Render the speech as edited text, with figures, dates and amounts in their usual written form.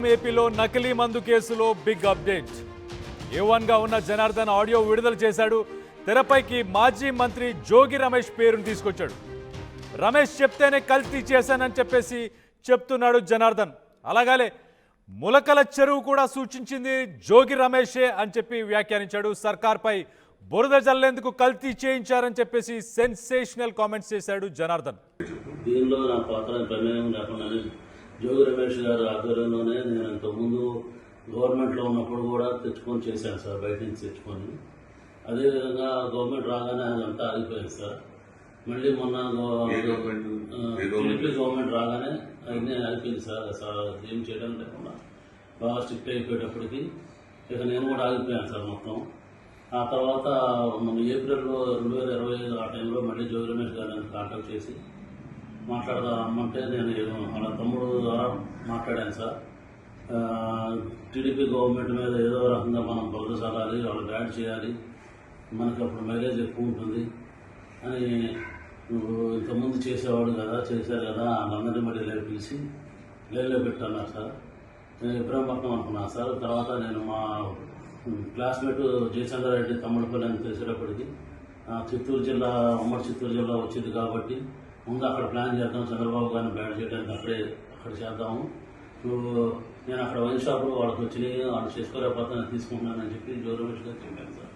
ఏపీలో నకిలీ మందు కేసులో బిగ్ అప్డేట్. A1గా ఉన్న జనార్దన్ ఆడియో విడుదల చేశాడు. తెరపైకి మాజీ మంత్రి జోగి రమేష్ పేరును తీసుకొచ్చాడు. రమేష్ చెప్తేనే కల్తీ చేశానని చెప్పేసి చెప్తున్నాడు జనార్దన్. అలాగాలే ములకల చెరువు కూడా సూచించింది జోగి రమేషే అని చెప్పి వ్యాఖ్యానించాడు. సర్కార్పై బురద జల్లేందుకు కల్తీ చేయించారని చెప్పేసి సెన్సేషనల్ కామెంట్స్ చేశాడు జనార్దన్. దీనిలో నా పాత్ర ప్రమేయం లేకుండా జోగి రమేష్ గారి ఆధ్వర్యంలోనే నేను ఇంతకుముందు గవర్నమెంట్లో ఉన్నప్పుడు కూడా తెచ్చుకొని చేశాను సార్, బయట నుంచి తెచ్చుకొని. అదేవిధంగా గవర్నమెంట్ రాగానే అదంతా ఆగిపోయింది సార్. మళ్ళీ మొన్న టీడీపీ గవర్నమెంట్ రాగానే అన్నీ ఆగిపోయింది సార్. ఏం చేయడం లేకుండా బాగా స్ట్రిక్ట్ అయిపోయేటప్పటికి ఇక నేను కూడా ఆగిపోయాను సార్ మొత్తం. ఆ తర్వాత మన ఏప్రిల్లో 2025 ఆ టైంలో మళ్ళీ జోగి రమేష్ గారిని కాంటాక్ట్ చేసి మాట్లాడదామంటే నేను వాళ్ళ తమ్ముడు ద్వారా మాట్లాడాను సార్. టీడీపీ గవర్నమెంట్ మీద ఏదో రకంగా మనం బురద చల్లాలి, వాళ్ళు బ్యాడ్ చేయాలి, మనకి అప్పుడు మైలేజ్ ఎక్కువ ఉంటుంది అని నువ్వు ఇంతకుముందు చేసేవాడు కదా, చేశారు కదా, వాళ్ళందరినీ మళ్ళీ పిలిచి లైన్లో పెట్టన్నారు సార్. నేను ఇబ్రాహీంపట్నం అనుకున్నాను సార్. తర్వాత నేను మా క్లాస్మేట్ జయచంద్ర రెడ్డి తమ్ముడిపల్లి అని తెలిసేటప్పటికి చిత్తూరు జిల్లా, ఉమ్మడి చిత్తూరు జిల్లా వచ్చింది కాబట్టి ముందు అక్కడ ప్లాన్ చేద్దాం, చంద్రబాబు గారిని బ్యాడ్ చేయడానికి అక్కడ చేద్దాము. నేను అక్కడ వైన్ షాప్లో వాళ్ళకి వచ్చినాయి, వాళ్ళు చేసుకోలేకపోతే తీసుకుంటున్నానని చెప్పి జోగి రమేష్ గారు చెప్పాను సార్.